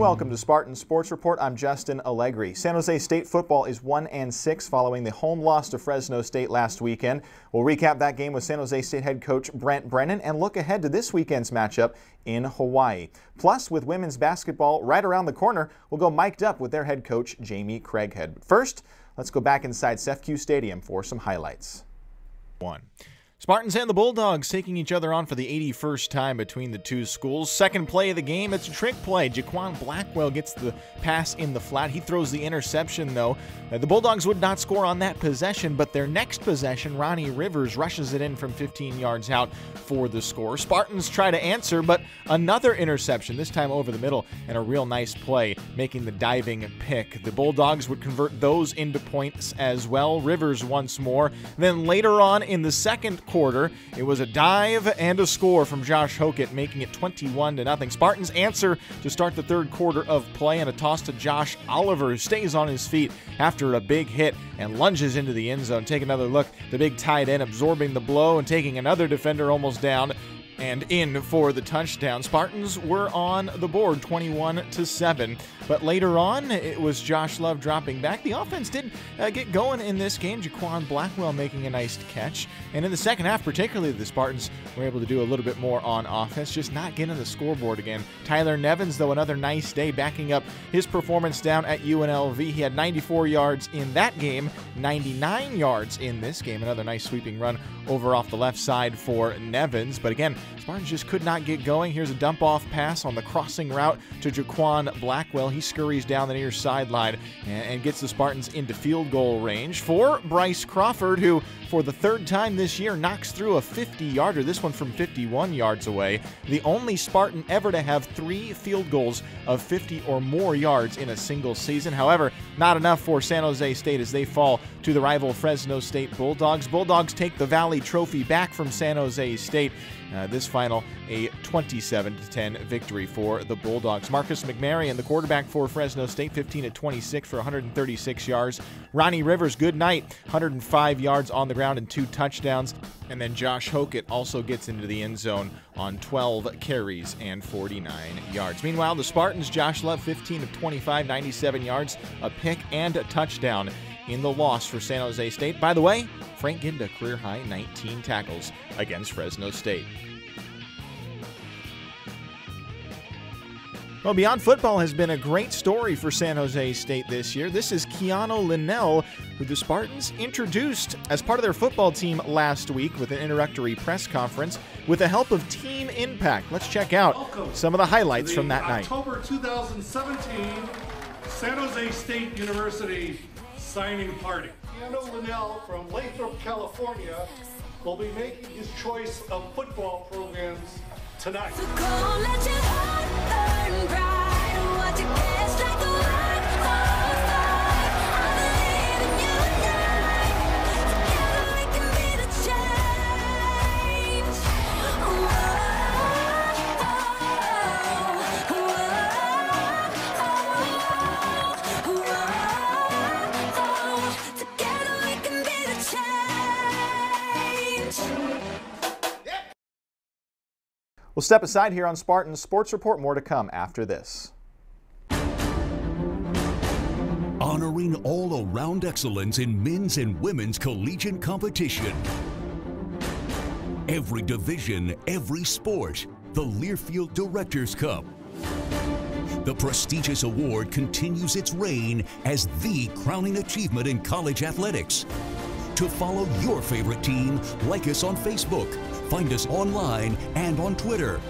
welcome to Spartan Sports Report. I'm Justin Allegri. San Jose State football is 1-6 following the home loss to Fresno State last weekend. We'll recap that game with San Jose State head coach Brent Brennan and look ahead to this weekend's matchup in Hawaii. Plus, with women's basketball right around the corner, we'll go mic'd up with their head coach Jamie Craighead. But first, let's go back inside CEFCU Stadium for some highlights. Spartans and the Bulldogs taking each other on for the 81st time between the two schools. Second play of the game, it's a trick play. Jaquan Blackwell gets the pass in the flat. He throws the interception, though. The Bulldogs would not score on that possession, but their next possession, Ronnie Rivers rushes it in from 15 yards out for the score. Spartans try to answer, but another interception, this time over the middle, and a real nice play, making the diving pick. The Bulldogs would convert those into points as well. Rivers once more. Then later on in the second quarter, it was a dive and a score from Josh Hokett, making it 21-0. Spartans answer to start the third quarter of play, and a toss to Josh Oliver, who stays on his feet after a big hit and lunges into the end zone. Take another look. The big tight end absorbing the blow and taking another defender almost down and in for the touchdown. Spartans were on the board 21-7, but later on it was Josh Love dropping back. The offense did get going in this game. Jaquan Blackwell making a nice catch, and in the second half particularly the Spartans were able to do a little bit more on offense, just not getting the scoreboard again. Tyler Nevins, though, another nice day backing up his performance down at UNLV. He had 94 yards in that game, 99 yards in this game. Another nice sweeping run over off the left side for Nevins, but again, Spartans just could not get going. Here's a dump-off pass on the crossing route to Jaquan Blackwell. He scurries down the near sideline and gets the Spartans into field goal range for Bryce Crawford, who for the third time this year knocks through a 50-yarder, this one from 51 yards away. The only Spartan ever to have 3 field goals of 50 or more yards in a single season. However, not enough for San Jose State as they fall to the rival Fresno State Bulldogs. Bulldogs take the Valley Trophy back from San Jose State. This final, a 27-10 victory for the Bulldogs. Marcus McMarry, the quarterback for Fresno State, 15-26 for 136 yards. Ronnie Rivers, good night, 105 yards on the ground and 2 touchdowns. And then Josh Hokett also gets into the end zone on 12 carries and 49 yards. Meanwhile, the Spartans, Josh Love, 15-25, 97 yards, a pick and a touchdown in the loss for San Jose State. By the way, Frank Ginda, career-high 19 tackles against Fresno State. Well, Beyond Football has been a great story for San Jose State this year. This is Keanu Linnell, who the Spartans introduced as part of their football team last week with an introductory press conference with the help of Team Impact. Let's check out some of the highlights from that night. October 2017 San Jose State University signing party. Keanu Linnell from Lathrop, California will be making his choice of football programs tonight. So go let your heart burn bright and watch it catch like a light on fire. I believe in you tonight. Together we can be the change. Together we can be the change. We'll step aside here on Spartan Sports Report. More to come after this. Honoring all-around excellence in men's and women's collegiate competition. Every division, every sport, the Learfield Directors Cup. The prestigious award continues its reign as the crowning achievement in college athletics. To follow your favorite team, like us on Facebook. Find us online and on Twitter.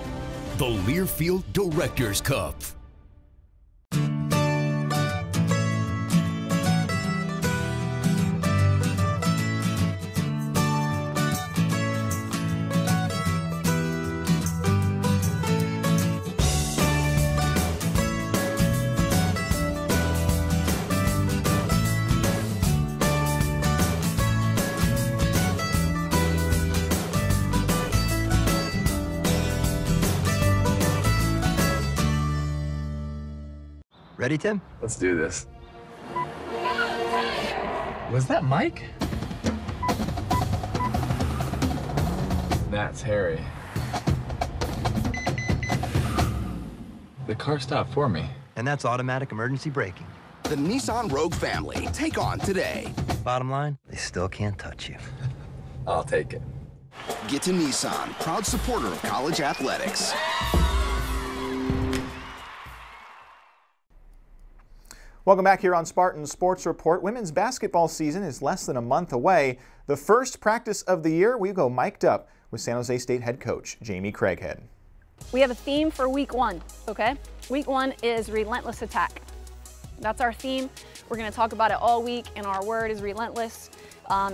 The Learfield Directors Cup. Ready, Tim? Let's do this. Was that Mike? That's Harry. The car stopped for me. and that's automatic emergency braking. The Nissan Rogue family. Take on today. Bottom line, they still can't touch you. I'll take it. Get to Nissan, proud supporter of college athletics. Welcome back here on Spartan Sports Report. Women's basketball season is less than a month away. The first practice of the year, we go mic'd up with San Jose State head coach Jamie Craighead. We have a theme for week one, okay? Week one is relentless attack. That's our theme. We're going to talk about it all week, and our word is relentless.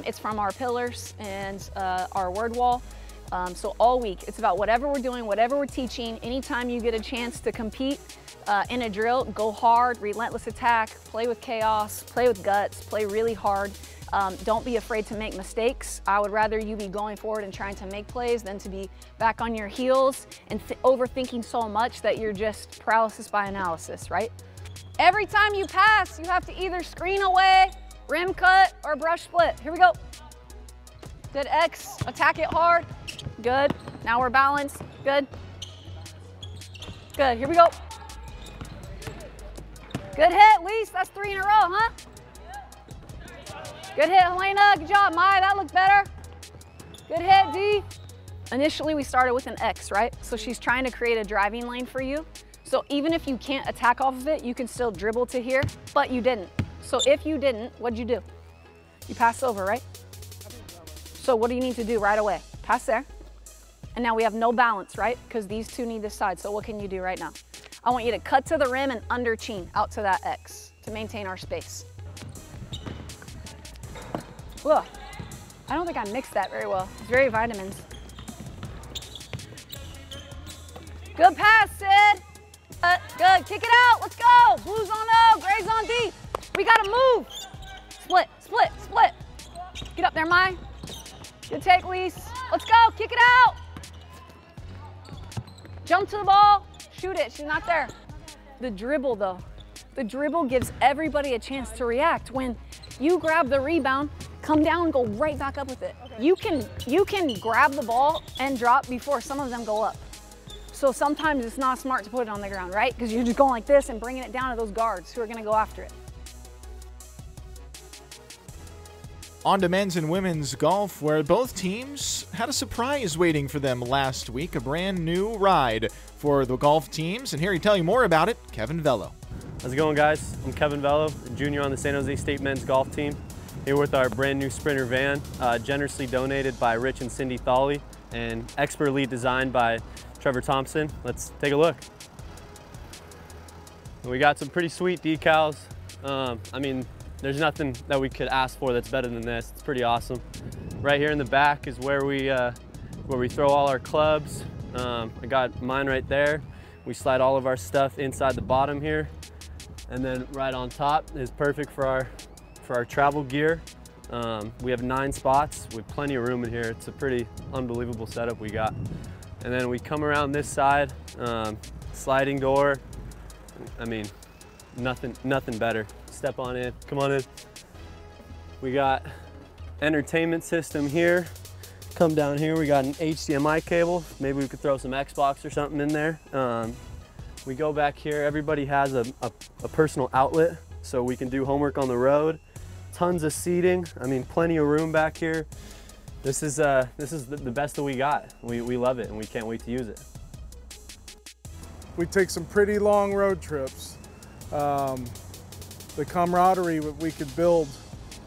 It's from our pillars and our word wall. So all week, it's about whatever we're doing, whatever we're teaching. Anytime you get a chance to compete in a drill, go hard, relentless attack, play with chaos, play with guts, play really hard. Don't be afraid to make mistakes. I would rather you be going forward and trying to make plays than to be back on your heels and overthinking so much that you're just paralysis by analysis, right? Every time you pass, you have to either screen away, rim cut, or brush split. Here we go. Good X, attack it hard. Good, now we're balanced, good. Good, here we go. Good hit, Lise, that's 3 in a row, huh? Good hit, Helena, good job, Maya, that looked better. Good hit, D. Initially, we started with an X, right? So she's trying to create a driving lane for you. So even if you can't attack off of it, you can still dribble to here, but you didn't. So if you didn't, what'd you do? You pass over, right? So what do you need to do right away? Pass there. And now we have no balance, right? Because these two need this side. So what can you do right now? I want you to cut to the rim and under chin out to that X to maintain our space. Whoa. I don't think I mixed that very well. It's very vitamins. Good pass, Sid. Good, kick it out, let's go. Blues on O, Grays on D. We gotta move. Split, split, split. Get up there, Mai. Good take, Lise. Let's go, kick it out. Jump to the ball, shoot it, she's not there. The dribble though, the dribble gives everybody a chance to react. When you grab the rebound, come down and go right back up with it. Okay. You can grab the ball and drop before some of them go up. So sometimes it's not smart to put it on the ground, right? Because you're just going like this and bringing it down to those guards who are going to go after it. On to men's and women's golf, where both teams had a surprise waiting for them last week, a brand new ride for the golf teams. And here to tell you more about it, Kevin Vello. How's it going, guys? I'm Kevin Vello, a junior on the San Jose State men's golf team, here with our brand new Sprinter van, generously donated by Rich and Cindy Thawley and expertly designed by Trevor Thompson. Let's take a look. We got some pretty sweet decals. I mean, there's nothing that we could ask for that's better than this. It's pretty awesome. Right here in the back is where we throw all our clubs. I got mine right there. We slide all of our stuff inside the bottom here, and then right on top is perfect for our travel gear. We have 9 spots with plenty of room in here. It's a pretty unbelievable setup we got. And then we come around this side, sliding door. I mean, nothing better. Step on in, come on in. We got entertainment system here. Come down here, we got an HDMI cable. Maybe we could throw some Xbox or something in there. We go back here, everybody has a personal outlet, so we can do homework on the road. Tons of seating, I mean, plenty of room back here. This is the best that we got. We love it and we can't wait to use it. We take some pretty long road trips. The camaraderie that we could build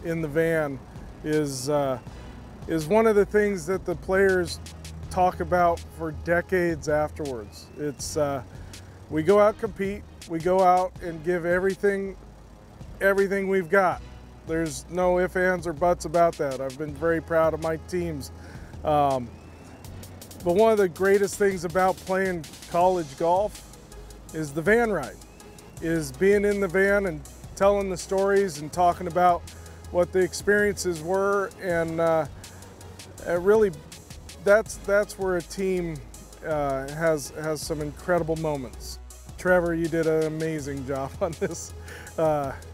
in the van is one of the things that the players talk about for decades afterwards. It's we go out and compete, we go out and give everything we've got. There's no ifs, ands, or buts about that. I've been very proud of my teams. But one of the greatest things about playing college golf is the van ride, is being in the van and telling the stories and talking about what the experiences were. And really, that's where a team has some incredible moments. Trevor, you did an amazing job on this.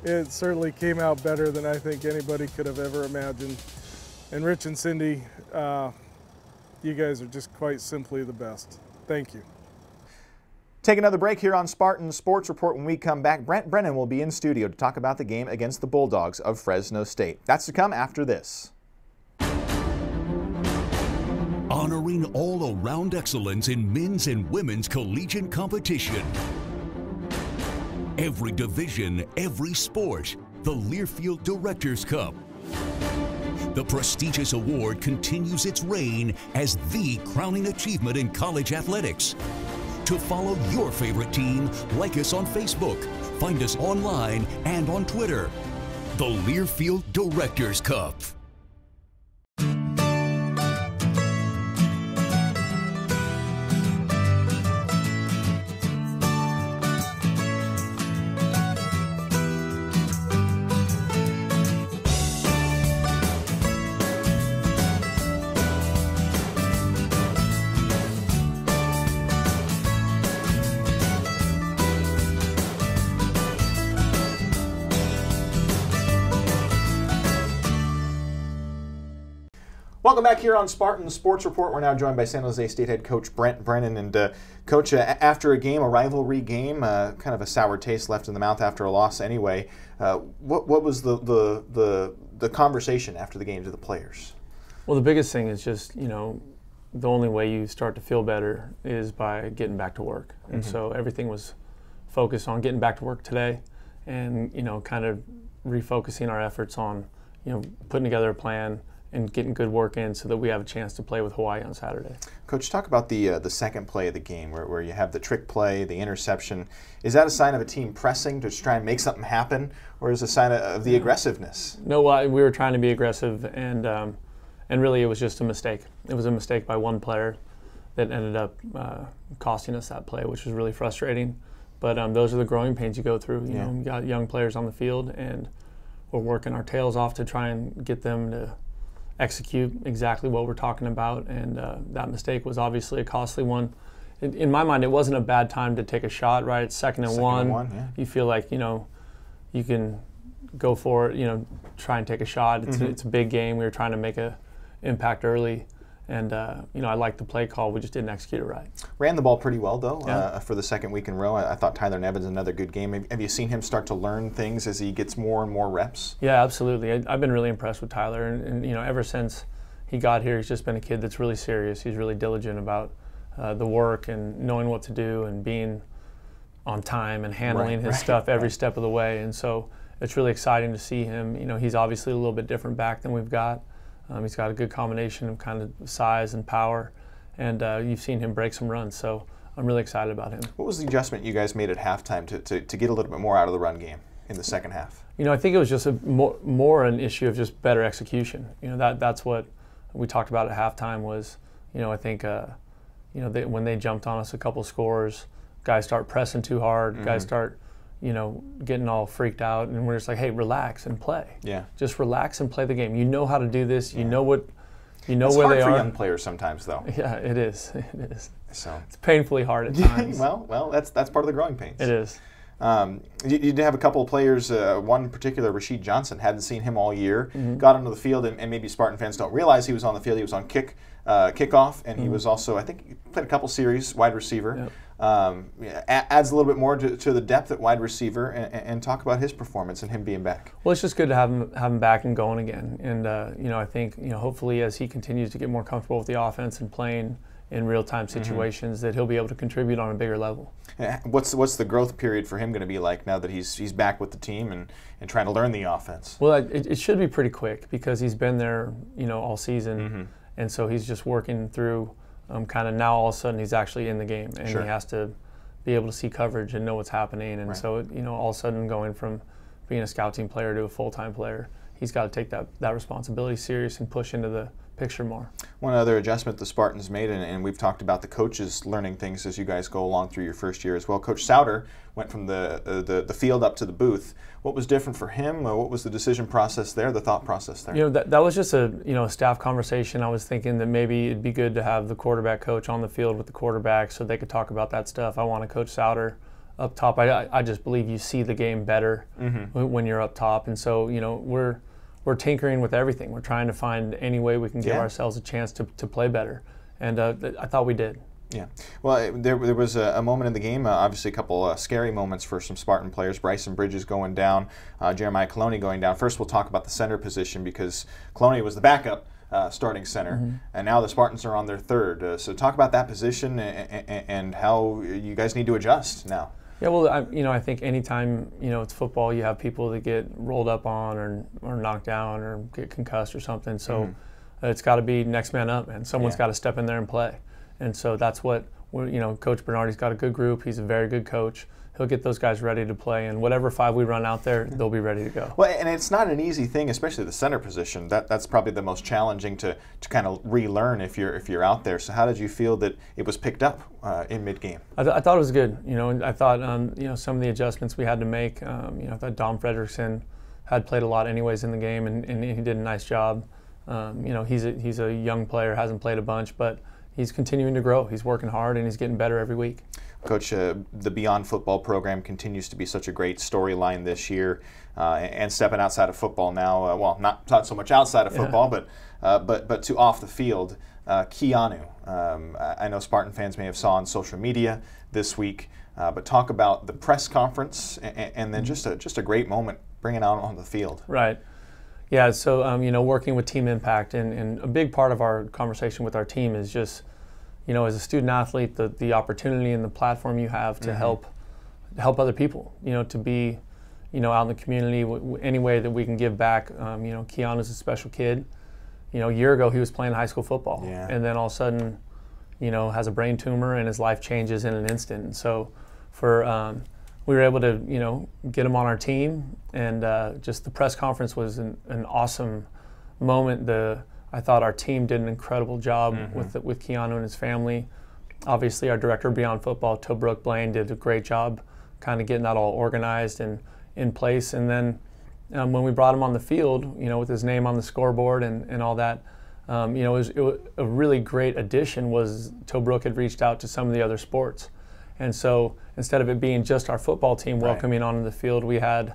It certainly came out better than I think anybody could have ever imagined. And Rich and Cindy, you guys are just quite simply the best. Thank you. Take another break here on Spartan Sports Report. When we come back, Brent Brennan will be in studio to talk about the game against the Bulldogs of Fresno State. That's to come after this. Honoring all-around excellence in men's and women's collegiate competition. Every division, every sport, the Learfield Directors Cup. The prestigious award continues its reign as the crowning achievement in college athletics. To follow your favorite team, like us on Facebook, find us online and on Twitter. The Learfield Directors Cup. Welcome back here on Spartan Sports Report. We're now joined by San Jose State head coach Brent Brennan. And Coach, after a game, a rivalry game, kind of a sour taste left in the mouth after a loss anyway, what was the conversation after the game to the players? Well, the biggest thing is just, the only way you start to feel better is by getting back to work. And so everything was focused on getting back to work today and, kind of refocusing our efforts on, putting together a plan and getting good work in so that we have a chance to play with Hawaii on Saturday. Coach, talk about the second play of the game where you have the trick play, the interception. Is that a sign of a team pressing to try and make something happen, or is it a sign of the aggressiveness? No, we were trying to be aggressive, and really it was just a mistake. It was a mistake by one player that ended up costing us that play, which was really frustrating. But those are the growing pains you go through. You know, you got young players on the field, and we're working our tails off to try and get them to execute exactly what we're talking about, and that mistake was obviously a costly one. In my mind, it wasn't a bad time to take a shot, right? It's second and one. You feel like, you can go for it, try and take a shot. It's a big game. We were trying to make an impact early, and I liked the play call. We just didn't execute it right. Ran the ball pretty well, though, for the second week in a row. I thought Tyler Nevins another good game. Have you seen him start to learn things as he gets more and more reps? Yeah, absolutely. I've been really impressed with Tyler, and ever since he got here, he's just been a kid that's really serious. He's really diligent about the work and knowing what to do and being on time and handling his stuff every step of the way. And so it's really exciting to see him. He's obviously a little bit different back than we've got. He's got a good combination of kind of size and power, and you've seen him break some runs, so I'm really excited about him. What was the adjustment you guys made at halftime to get a little bit more out of the run game in the second half? I think it was just more an issue of just better execution. That's what we talked about at halftime was, I think, when they jumped on us a couple scores, guys start pressing too hard, guys start getting all freaked out, and we're just like, hey, relax and play. Yeah. Just relax and play the game. You know how to do this. You know what. You know where they are. It's hard for young players sometimes, though. Yeah, it is. It is. So it's painfully hard at times. well, that's part of the growing pains. It is. You did have a couple of players, one in particular, Rashid Johnson, hadn't seen him all year, got onto the field, and maybe Spartan fans don't realize he was on the field. He was on kickoff, and he was also, I think, he played a couple series, wide receiver. Yep. Adds a little bit more to the depth at wide receiver, and talk about his performance and him being back. Well, it's just good to have him back and going again. And I think hopefully as he continues to get more comfortable with the offense and playing in real-time situations, that he'll be able to contribute on a bigger level. What's the growth period for him going to be like now that he's back with the team and trying to learn the offense? Well, it should be pretty quick because he's been there all season, and so he's just working through. Kind of now all of a sudden he's actually in the game, and he has to be able to see coverage and know what's happening. And so all of a sudden going from being a scout team player to a full-time player, he's got to take that responsibility serious and push into the picture more. One other adjustment the Spartans made, and we've talked about the coaches learning things as you guys go along through your first year as well. Coach Souter went from the field up to the booth. What was different for him? What was the decision process there, the thought process there? That was just a staff conversation. I was thinking that maybe it'd be good to have the quarterback coach on the field with the quarterback so they could talk about that stuff. I want to coach Souter up top. I just believe you see the game better when you're up top, and so we're tinkering with everything. We're trying to find any way we can give ourselves a chance to play better, and I thought we did. Yeah. Well, there was a moment in the game, obviously a couple scary moments for some Spartan players. Bryson Bridges going down, Jeremiah Coloni going down. First, we'll talk about the center position because Coloni was the backup starting center, and now the Spartans are on their third. So talk about that position and how you guys need to adjust now. Yeah, well, I think anytime, it's football, you have people that get rolled up on or knocked down or get concussed or something. So it's got to be next man up, and someone's got to step in there and play. And so that's what Coach Bernardi's got a good group. He's a very good coach. He'll get those guys ready to play, and whatever five we run out there, they'll be ready to go. Well, and it's not an easy thing, especially the center position. That's probably the most challenging to kind of relearn if you're out there. So how did you feel that it was picked up in mid-game? I thought it was good. And I thought some of the adjustments we had to make. I thought Dom Frederickson had played a lot anyways in the game, and he did a nice job. He's a young player, hasn't played a bunch, but he's continuing to grow. He's working hard, and he's getting better every week. Coach, the Beyond Football program continues to be such a great storyline this year, and stepping outside of football now. Well, not so much outside of football, but to off the field. Keanu, I know Spartan fans may have saw on social media this week, but talk about the press conference and then just a great moment bringing out on the field. Right. Yeah. So working with Team Impact, and a big part of our conversation with our team is just, as a student athlete, the opportunity and the platform you have to help other people, to be, out in the community, any way that we can give back. Keanu's a special kid. A year ago he was playing high school football, and then all of a sudden, has a brain tumor and his life changes in an instant. And so we were able to, get him on our team, and just the press conference was an awesome moment. I thought our team did an incredible job with Keanu and his family. Obviously, our director of Beyond Football, Tobrooke Blaine, did a great job kind of getting that all organized and in place. And then when we brought him on the field, with his name on the scoreboard and all that, it was a really great addition was Tobrooke had reached out to some of the other sports. And so instead of it being just our football team welcoming onto the field, we had,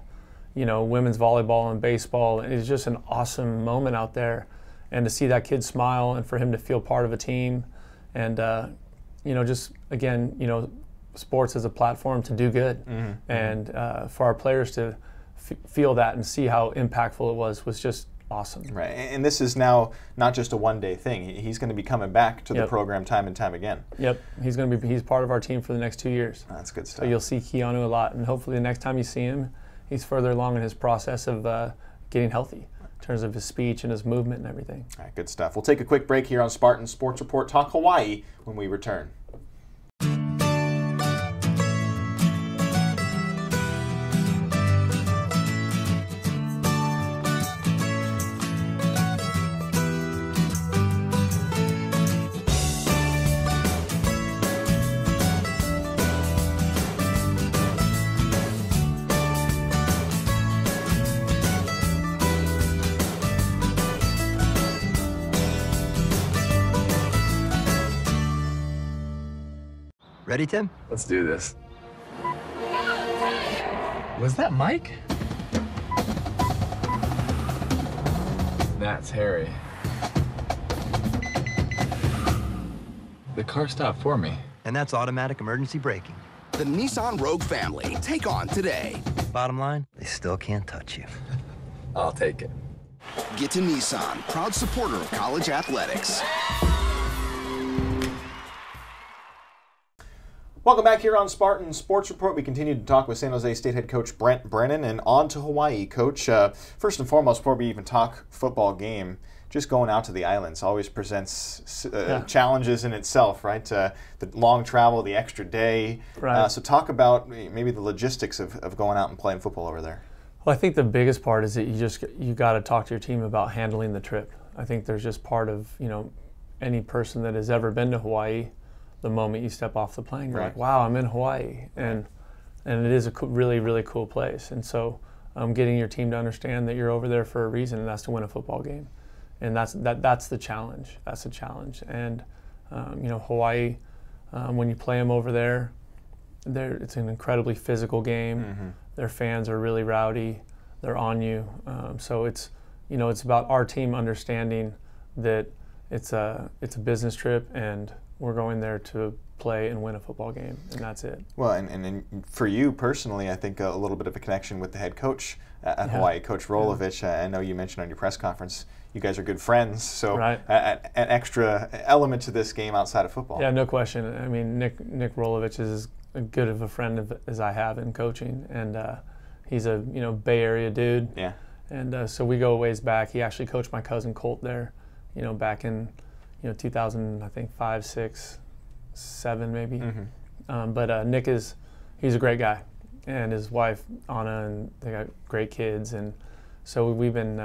women's volleyball and baseball. It was just an awesome moment out there. And to see that kid smile and for him to feel part of a team and, just, again, sports as a platform to do good. And for our players to feel that and see how impactful it was just awesome. Right. And this is now not just a one-day thing. He's going to be coming back to the program time and time again. Yep. He's part of our team for the next 2 years. That's good stuff. So you'll see Keanu a lot, and hopefully the next time you see him, he's further along in his process of getting healthy in terms of his speech and his movement and everything. All right, good stuff. We'll take a quick break here on Spartan Sports Report Talk Hawaii when we return. Ready, Tim? Let's do this. Was that Mike? That's Harry. The car stopped for me. And that's automatic emergency braking. The Nissan Rogue family. Take on today. Bottom line, they still can't touch you. I'll take it. Get to Nissan, proud supporter of college athletics. Welcome back here on Spartan Sports Report. We continue to talk with San Jose State head coach Brent Brennan, and on to Hawaii. Coach, first and foremost, before we even talk football game, just going out to the islands always presents challenges in itself, right? The long travel, the extra day. Right. So talk about maybe the logistics of going out and playing football over there. Well, I think the biggest part is that you got to talk to your team about handling the trip. I think there's just part of, any person that has ever been to Hawaii. The moment you step off the plane, you're like, wow, I'm in Hawaii. And it is a really, really cool place. And so getting your team to understand that you're over there for a reason, and that's to win a football game. And that's the challenge. That's the challenge. And, Hawaii, when you play them over there, it's an incredibly physical game. Their fans are really rowdy. They're on you. So it's about our team understanding that it's a business trip, and we're going there to play and win a football game, and that's it. Well, and for you personally, I think a little bit of a connection with the head coach at Hawaii, Coach Rolovich. I know you mentioned on your press conference you guys are good friends, so an extra element to this game outside of football. Yeah, no question. I mean, Nick Rolovich is as good of a friend as I have in coaching, and he's a Bay Area dude. Yeah. And so we go a ways back. He actually coached my cousin Colt there, back in 2000, I think 5, 6, 7 maybe. Mm-hmm. But Nick he's a great guy, and his wife Anna, and they got great kids, and so we've been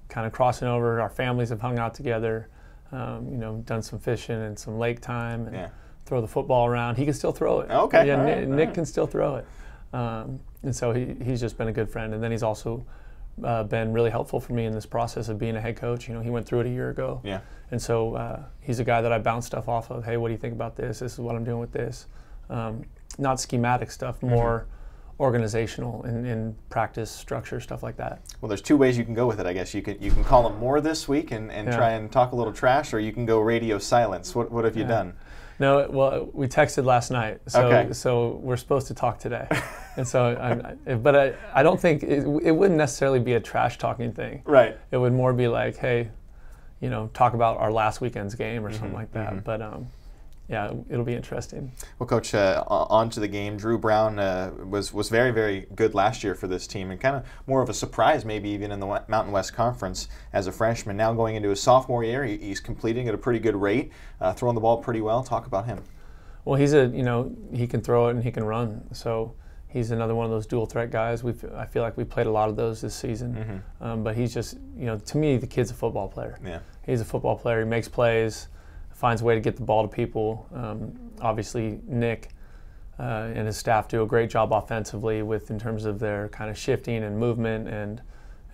kind of crossing over. Our families have hung out together, done some fishing and some lake time, and throw the football around. He can still throw it. Okay. Yeah, Nick can still throw it, and so he's just been a good friend. And then he's also been really helpful for me in this process of being a head coach. He went through it a year ago. Yeah. And so he's a guy that I bounce stuff off of. Hey, what do you think about this? This is what I'm doing with this. Not schematic stuff, more organizational and practice structure, stuff like that. Well, there's two ways you can go with it, I guess. You can call him more this week and try and talk a little trash, or you can go radio silence. What have you done? No, well, we texted last night, so we're supposed to talk today. And so, I don't think it wouldn't necessarily be a trash talking thing. Right. It would more be like, hey, talk about our last weekend's game or something like that. But yeah, it'll be interesting. Well, Coach, on to the game. Drew Brown was very, very good last year for this team, and kind of more of a surprise maybe even in the Mountain West Conference as a freshman. Now going into his sophomore year, he's completing at a pretty good rate, throwing the ball pretty well. Talk about him. Well, he can throw it and he can run. So he's another one of those dual threat guys. I feel like we played a lot of those this season. But he's just, to me, the kid's a football player. Yeah. He's a football player. He makes plays, finds a way to get the ball to people. Obviously, Nick and his staff do a great job offensively in terms of their kind of shifting and movement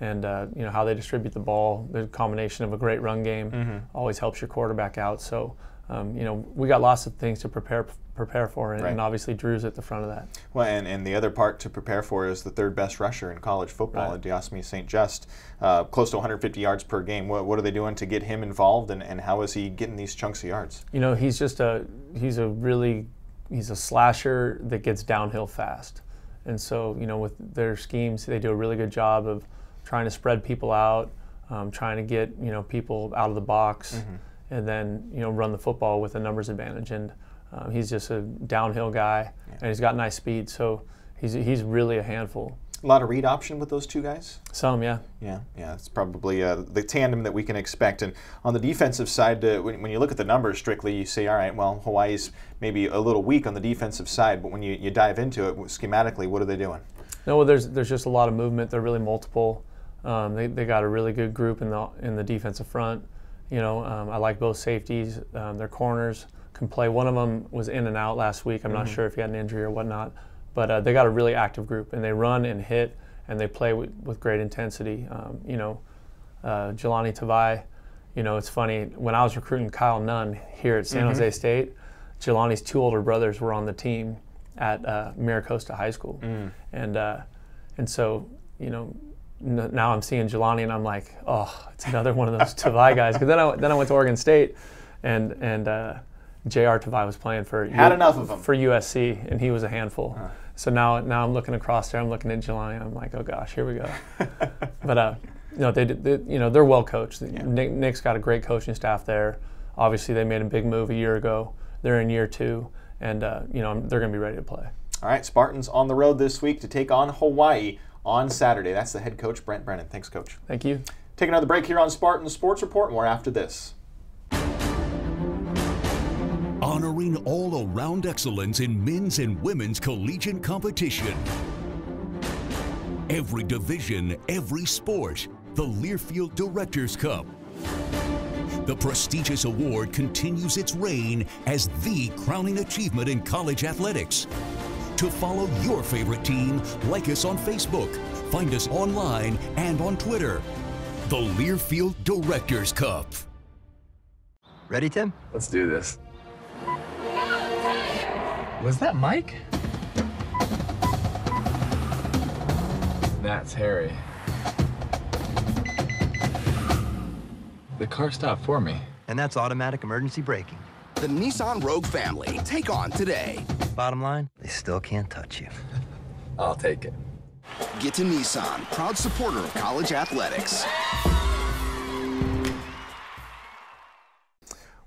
and how they distribute the ball. The combination of a great run game always helps your quarterback out. So we got lots of things to prepare for, and obviously Drew's at the front of that. Well, and the other part to prepare for is the third best rusher in college football at Diosme St. Just, close to 150 yards per game. What are they doing to get him involved, and how is he getting these chunks of yards? He's just he's a slasher that gets downhill fast, and so with their schemes, they do a really good job of trying to spread people out, trying to get people out of the box. And then run the football with a numbers advantage, and he's just a downhill guy, and he's got nice speed, so he's really a handful. A lot of read option with those two guys? Some, yeah. Yeah, it's probably the tandem that we can expect. And on the defensive side, when you look at the numbers strictly, you say, all right, well, Hawaii's maybe a little weak on the defensive side, but when you dive into it schematically, what are they doing? No, well, there's just a lot of movement. They're really multiple. They got a really good group in the defensive front. I like both safeties. Their corners can play. One of them was in and out last week. I'm not sure if he had an injury or whatnot, but they got a really active group, and they run and hit, and they play with great intensity. Jelani Tavai, it's funny, when I was recruiting Kyle Nunn here at San Jose State, Jelani's two older brothers were on the team at Miracosta High School. And so, now I'm seeing Jelani and I'm like, oh, it's another one of those Tavai guys. Because then I went to Oregon State, and J.R. Tavai was playing for enough of them for USC, and he was a handful. So now I'm looking across there. I'm looking at Jelani. And I'm like, oh gosh, here we go. But they're well coached. Nick's got a great coaching staff there. Obviously, they made a big move a year ago. They're in year 2, and they're going to be ready to play. All right, Spartans on the road this week to take on Hawaii on Saturday. That's the head coach, Brent Brennan. Thanks, Coach. Thank you. Take another break here on Spartan Sports Report. More after this. Honoring all-around excellence in men's and women's collegiate competition. Every division, every sport. The Learfield Directors Cup. The prestigious award continues its reign as the crowning achievement in college athletics. To follow your favorite team, like us on Facebook, find us online and on Twitter. The Learfield Directors Cup. Ready, Tim? Let's do this. Was that Mike? That's Harry. The car stopped for me. And that's automatic emergency braking. The Nissan Rogue family. Take on today. Bottom line, they still can't touch you. I'll take it. Get to Nissan, proud supporter of college athletics.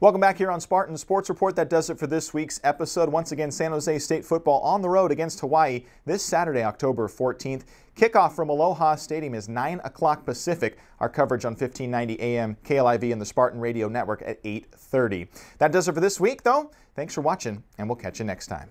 Welcome back here on Spartan Sports Report. That does it for this week's episode. Once again, San Jose State football on the road against Hawaii this Saturday, October 14th. Kickoff from Aloha Stadium is 9 o'clock Pacific. Our coverage on 1590 AM KLIV and the Spartan Radio Network at 8:30. That does it for this week, though. Thanks for watching, and we'll catch you next time.